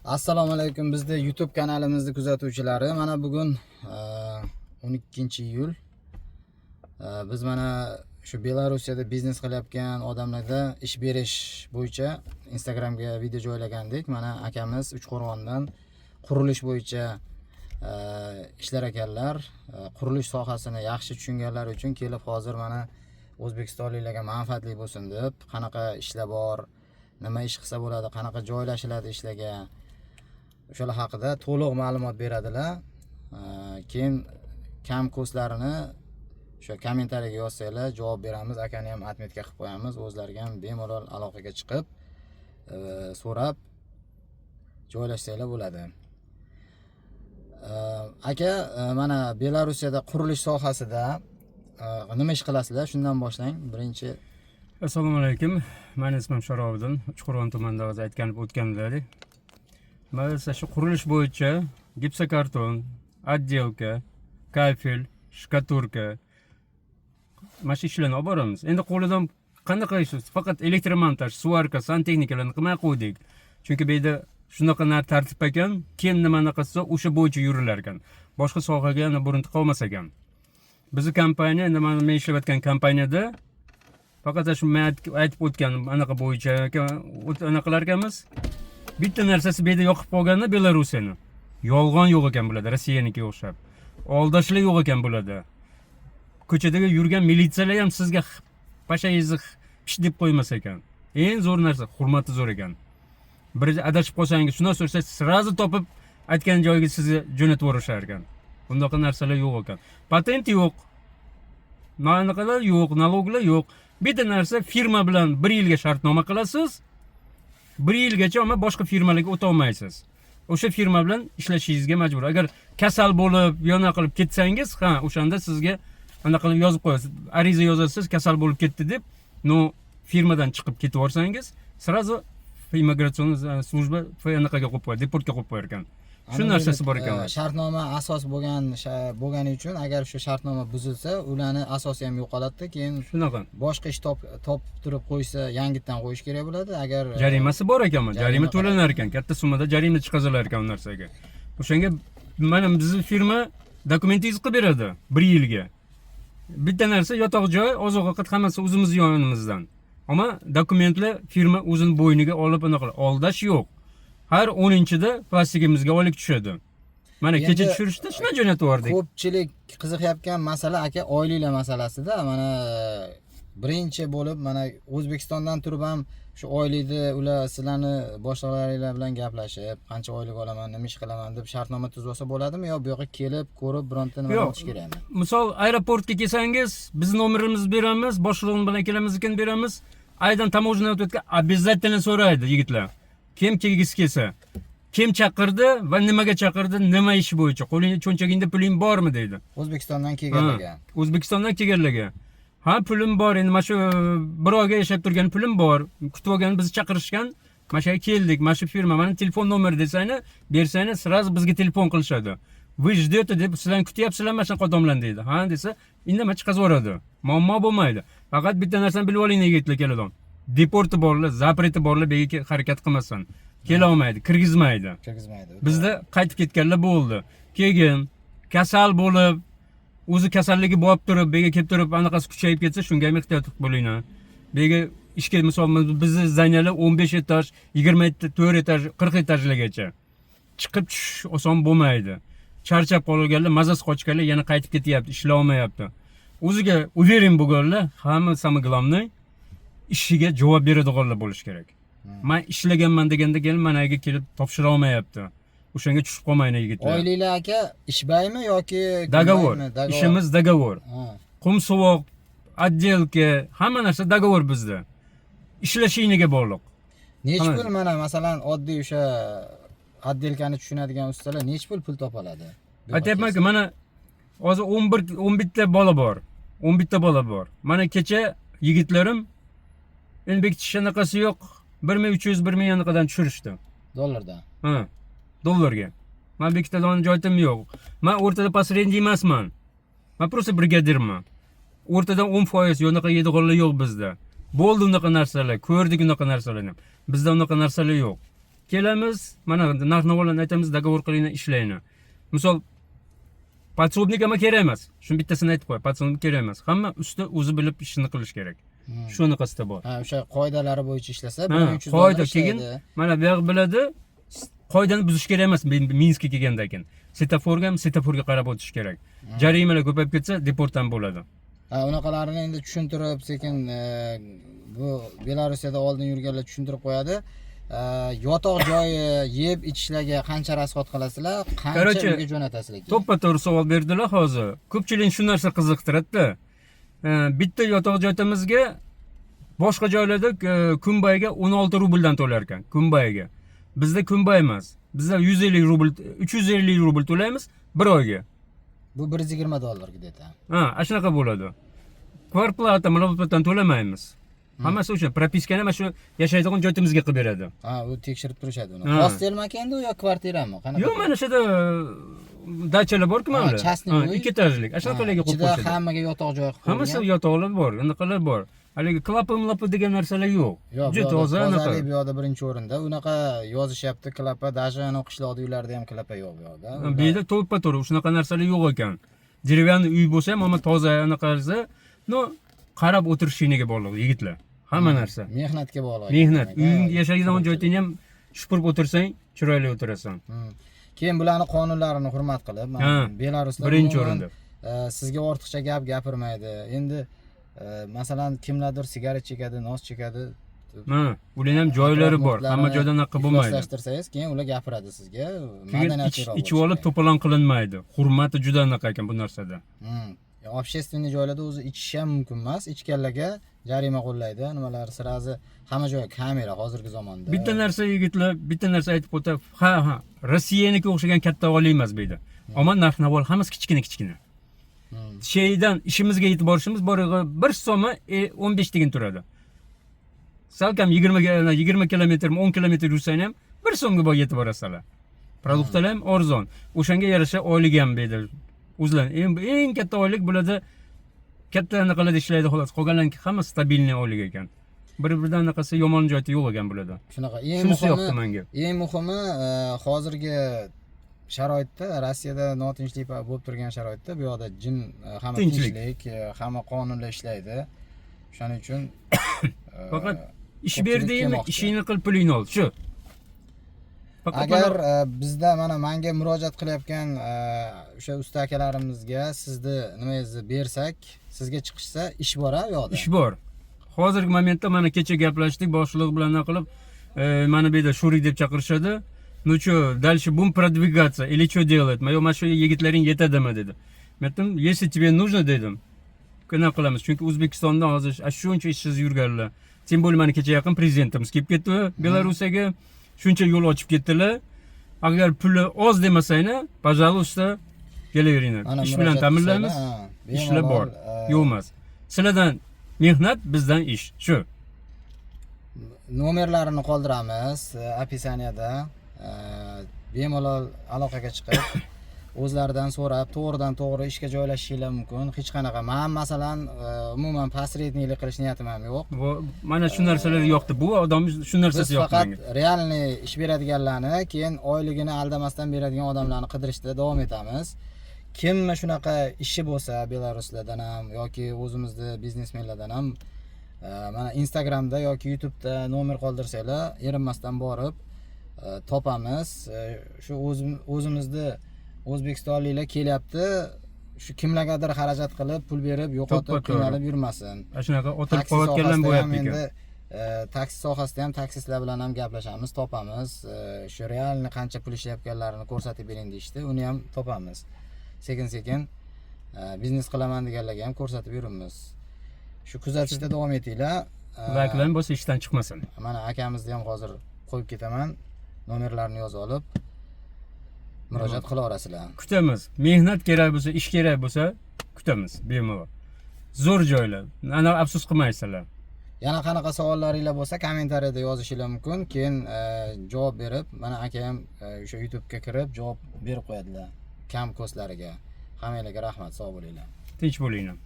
Assalomu alaykum, bizda YouTube kanalimizni kuzatuvchilari. Mana bugun 12-iyul. Biz mana shu Belarusiyada biznes qilayotgan odamlarga ish berish bo'yicha Instagramga video joylagandik. Mana akamiz Uchqo'rg'ondan qurilish bo'yicha ishlar ekanlar. Qurilish sohasini yaxshi tushunganlar uchun kelib hozir mana O'zbekistonliklarga manfaatli bo'lsin deb, qanaqa ishlar bor, nima ish qilsa bo'ladi, qanaqa joylashiladi ishlarga, o'shalar haqida to'liq ma'lumot beradilar. Keyin kam kurslarini o'sha kommentariyaga yozsanglar javob beramiz. Akani ham atmetga qilib qo'yamiz. O'zlariga ham bemalol aloqaga chiqib so'rab joylashsanglar bo'ladi. Aka, mana Belarusiyada qurilish sohasida nima ish qilasizlar? Shundan boshlang. Birinchi. Assalomu alaykum. Meni ismim Sharobiddin. Uchqo'rg'on tumanida o'zi o'tganlaring. Biz shu qurilish bo'yicha gipsokarton, отделка, kafel, shkaturka mana shu ishlarni olib boramiz. Endi qo'lidan qanaqa ish? Faqat elektromontaj, svarka, santexnikalarni qilmay qo'ydik. Chunki bu yerda shunaqa tartib ekan, kim nimani qilsa o'sha bo'yicha yurilar ekan. Boshqa sohaga yana burinti qolmas ekan. Bizning kompaniya, men ishlayotgan kompaniyada faqat shu aytib o'tgan anaqa bo'yicha anaqalar ekanmiz. Bitta narsasi bu yerda yoqib qolganda Belarusiyani yolg'on yo'q ekan bo'ladi, Rossiyanikiga o'xshab. Aldashlar yo'q ekan bo'ladi. Ko'chadagi yurgan militsiyalar ham sizga pashangizni pish deb qo'ymas ekan. Eng zo'r narsa hurmati zo'r ekan. Bir adashib qolsangiz, shundan so'rasa sirazi topib aytgan joyiga sizni jo'natib yuborishar ekan. Bundaqa narsalar yo'q ekan. Patent yo'q. Naqadar yo'q, naloglar yo'q. Bitta narsa firma bilan 1 yilga shartnoma qilasiz. 1 yilgacha ama boshqa firmalarga o'ta olmaysiz. O'sha firma bilan ishlashingizga majbur. Agar kasal bo'lib, yana qilib ketsangiz, o'shanda sizga anaqa qilib yozib qo'yasiz. Ariza yozasiz, kasal bo'lib ketdi deb, firmadan chiqib ketib yorsangiz, sirazi imigratsion slujba anaqaga qo'yib qo'yadi, deportga qo'yib qo'yar ekan. Shu narsasi bor ekan. Shartnoma asos bo'lgani uchun agar shu shartnoma buzilsa, ularni asosi ham yo'qoladi. Keyin shunaqa boshqa ish topib turib qo'ysa, yangitdan qo'yish kerak bo'ladi. Agar jarimasi bor ekan, jarima to'lanar ekan, katta summada jarima chiqazilar ekan u narsaga. O'shanga mana bizning firma dokumentingizni qilib beradi 1 yilga. Bitta narsa yotoq joy, oziq-ovqat hammasi o'zimiz yonimizdan. Ammo dokumentlar firma o'zining bo'yniga olib anaqa oldash yo'q. Har 10-da plastigimizga oylik tushadi. Mana kecha tushirishda shuna jo'natib yubordik. Ko'pchilik qiziqayotgan masala aka oyliklar masalasida. Mana birinchi bo'lib mana O'zbekistondan turib ham shu oylikni ular sizlarni boshliqlaringlar bilan gaplashib, qancha oylik olaman, nima ish qilaman deb shartnoma tuzib olsa bo'ladimi yo bu yoqqa kelib, ko'rib bironta nima qilish kerakmi? Misol aeroportga kelsangiz, biz nomerimizni beramiz, boshlig'im bilan kelamiz beramiz. Aydan tamojidan o'tgan обязательно so'raydi yigitlar. Kim kelgisi kelsa, kim chaqirdi va nimaga chaqirdi, nima ish bo'yicha, qo'lingda cho'nchagingda puling bormi deydi. O'zbekistondan kelganlarga. O'zbekistondan kelganlarga. Ha, pulim bor, endi mana shu bir oyga yashab turgan pulim bor. Kutib olgan bizni chaqirishgan, mana shu keldik, mana shu firma, mana telefon nomeri desangni, bersangni sirazi bizga telefon qilishadi. Вы ждете deb sizlarni kutyapsizlar, mana shunaqa odamlar deydi. Ha desa, indamay chiqazib yuboradi. Muammo bo'lmaydi. Faqat bitta narsani bilib oling, yigitlar keladi. Deporti borlar, zapreti borlar, bega harakat qilmasdan kela olmaydi, kirgizmaydi. Bizda qaytib ketganlar bo'ldi. Keyin kasal bo'lib, o'zi kasalligi bo'lib turib, bega kelib turib, anaqasi kuchayib ketsa, shunga ham ehtiyot bo'linglar. Bega ishga misol bizni zaynalar 15 etaj, 24 etaj, 40 etajlargacha chiqib tushish oson bo'lmaydi. Charchab qolganlar, mazasi qochganlar yana qaytib ketyapti, ishlay olmayapti. O'ziga uverin bo'lganlar, hamma самое главное ishiga javob beradiganlar bo'lish kerak. Men ishlaganman deganda kelib managa kelib topshira olmayapti. O'shanga tushib qolmayman yigitlar. Oyliklar aka ishbaymi yoki dogovor? Ishimiz dogovor. Qum suvoq, отделка, hamma narsa dogovor bizda. Ishlashingiga bog'liq. Necha pul mana masalan oddiy o'sha отделкani tushunadigan ustalar necha pul topoladi? Aytayapman-ku, mana hozir 11 ta bola bor. 11 ta bola bor. Mana kecha yigitlarim endi bekitish anaqasi yo'q. 1300 1000 yanaqadan tushirishdi. Dollardan. Ha. Dollarga. Men bekitadigan joyim yo'q. Men o'rtada посредник emasman. Men просто brigadirman. O'rtadan 10% yo'naqa yediganlar yo'q bizda. Bo'ldi unaqa narsalar, ko'rdik unaqa narsalarni. Bizda unaqa narsalar yo'q. kelamiz, mana narx navolarni aytamiz, dogovor qilinglar, ishlanglar. Misol podsobnik ham kerak emas. Shuni bittasini aytib qo'y, podsobnik kerak emas. Hamma usti o'zi bilib ishini qilish kerak. Shunaqasida bor. Ha, o'sha qoidalari bo'yicha ishlasa, Ha, 1300 qoida dollar keyin ishlaydi. mana bu yoq biladi, qoidani buzish kerak emas. Minskga kelgandan keyin svetoforga ham svetoforga qarab o'tish kerak. Jarimalar ko'payib ketsa, deport ham bo'ladi. Ha, unaqalarini endi tushuntirib, sekin bu Belarusiyada oldin yurganlar tushuntirib qo'yadi. Yotoq joyi, yeb ichishlarga qancha rasxod qilasizlar, qancha Короче, uyga jo'natasizlar keyin. To'ppa-to'g'ri savol berdilar hozir. Ko'pchilik shu narsa qiziqtiradi-da. Bitta yotoq joyimizga boshqa joylarda kunbayiga 16 rubldan to'lar ekan, kunbayiga. Bizda kunbay emas. Bizda 150 rubl, 350 rubl to'laymiz bir oyga. Bu 120 dollar где-то. Ha, shunaqa bo'ladi. Kvarplata, malobatdan to'lamaymiz. Hammasi o'sha propiskani mana shu yashaydigan joyimizga qilib beradi. Ha, u tekshirib turishadi uni. Ha. Hostelmi endi u yo kvartirami? Qanaqa? Yo'q, mana shu yerda dachalar bor-ku mana Ha, ular. частный uy. Ikki etajlik. Shunaqalarga qo'yib Ichida qo'yishadi. hammaga yotoq joy qilib Hammasi qo'ygan. yotoqlar bor, unaqalar bor. Haligi klapim-lapi degan narsalar yo'q. Yo'q, Juda toza anaqa. tozalik bu yoqda birinchi o'rinda. Unaqa yozishyapti, klapa, даже ana qishloqda uylarda ham klapa yo'q bu yoqda. Bu yerda to'ppa-to'g'ri shunaqa narsalar yo'q ekan. Derivyani uy bo'lsa ham, ammo toza anaqa qilsa, no qarab o'tirishiniga bog'liq yigitlar. Hamma narsa. Mehnatga bog'liq. Mehnat. ekan. Uying yashaydigan joyingni ham shupurib o'tirsang, chiroyli o'tirasan. Keyin bularni qonunlarini hurmat qilib, Ha, mana Belarusda birinchi umuman, o'rinda. Sizga ortiqcha gap gapirmaydi. Endi masalan kimlardir sigaret chekadi, nos chekadi. Ha, ular ham joylari bor. Hamma joyda anaqa bo'lmaydi. Ifloslashtirsangiz, keyin ular gapiradi sizga. Keyin Madaniyatliroq ichib olib to'polon qilinmaydi. Hurmati juda anaqa ekan bu narsada. Общественный joylarda o'zi ichish ham mumkin emas. Ichganlarga jarima qo'llaydi. Nimalar sirazi hamma joy kamera hozirgi zamonda. Bitta narsa yigitlar, bitta narsa aytib o'tib, ha, Rossiyaniki o'xshagan katta oliy emas bu yerda. Ammo narx-navo hammasi kichkina. Sheydan ishimizga yetib borishimiz borig'i 1 so'mi 15 degan turadi. Salkam 20 kilometr, 10 kilometr yursang ham 1 so'mga borib yetib borasizlar. Produktlar ham arzon. O'shanga yarasha oylik ham berdi. O'zlar eng katta oylik bo'ladi. Katta anaqalarda ishlaydi xolos. Qolganlarniki hamma stabilniy oylik ekan. Bir-biridan anaqasi yomon joyda yo'q ekan bularda. Shunaqa. Shunisi yoqdi menga. Eng muhimi hozirgi sharoitda, Rossiyada notinchlik bo'lib turgan sharoitda bu yoqda jin hamma tinchlik, hamma qonunla ishlaydi. Shuning uchun faqat ish berdingmi, ishingni qil, pulingni ol. Shu. Agar bizda mana menga murojaat qilayotgan o'sha usta akalarimizga sizni nimangizni bersak, sizga chiqishsa ish bor-a bu yoqda? Ish bor. Hozirgi momentda mana kecha gaplashdik, boshliq bilan qilib, mana bu yerda Shurik deb chaqirishadi. Ну что, дальше будем продвигаться или что делать? Moyo mana shu yigitlaring yetadimi dedi. Men aytdim, если тебе нужно dedim. Nima qilamiz? Chunki O'zbekistonda hozir shuncha ishsiz yurganlar. Sen bo'lib mana kecha yaqin prezidentimiz kelib ketdi Belorussiyaga. Shuncha yo'l ochib ketdilar. Agar puli oz demasanglar, пожалуйста, kelaveringlar. Ish bilan ta'minlaymiz. Ishlar bor. Yo'q emas. Sizlardan mehnat, bizdan ish. Shu. Nomerlarini qoldiramiz opisaniyada. Bemalol aloqaga chiqib o'zlaridan so'rab, to'g'ridan to'g'ri ishga joylashishingiz mumkin. Hech qanaqa men masalan umuman посредникlik qilish niyatim ham yo'q. Mana shu narsalar yoqdi. Bu odam shu narsasi yoqdi menga. Faqat realniy ish beradiganlarni, keyin oyligini aldamasdan beradigan odamlarni qidirishda davom etamiz. Kimmi shunaqa ishi bo'lsa Belaruslardan ham yoki o'zimizda biznesmenlardan ham mana Instagramda yoki YouTube'da nomer qoldirsanglar, erinmasdan borib topamiz. Shu o'zimizda O'zbekistonliklar kelyapti. Shu kimlargadir xarajat qilib, pul berib, yo'qotib, qiynalib yurmasin. Shunaqa o'tirib qolayotganlar bo'lyapti ekan. Taksi sohasida ham taksistlar bilan ham gaplashamiz, topamiz. Shu realni qancha pul ishlayotganlarini ko'rsatib bering deyishdi, uni ham topamiz. Sekin-sekin biznes qilaman deganlarga ham ko'rsatib yuramiz. Shu kuzatishda davom etinglar. Likelar bo'lsa ishdan chiqmasin. Mana akamizni ham hozir qo'yib ketaman. Nomerlarini yozib olib murojaat qila olasizlar. Kutamiz. Mehnat kerak bo'lsa, ish kerak bo'lsa, kutamiz bemalol. Zo'r joylar. Ana afsus qilmaysizlar. Yana qanaqa savollaringiz bo'lsa, kommentariyada yozishingiz mumkin. Keyin javob berib, mana aka ham o'sha YouTube'ga kirib javob berib qo'yadilar. Kam ko'slariga. Hammanglarga rahmat, sog' bo'linglar. Tinch bo'linglar.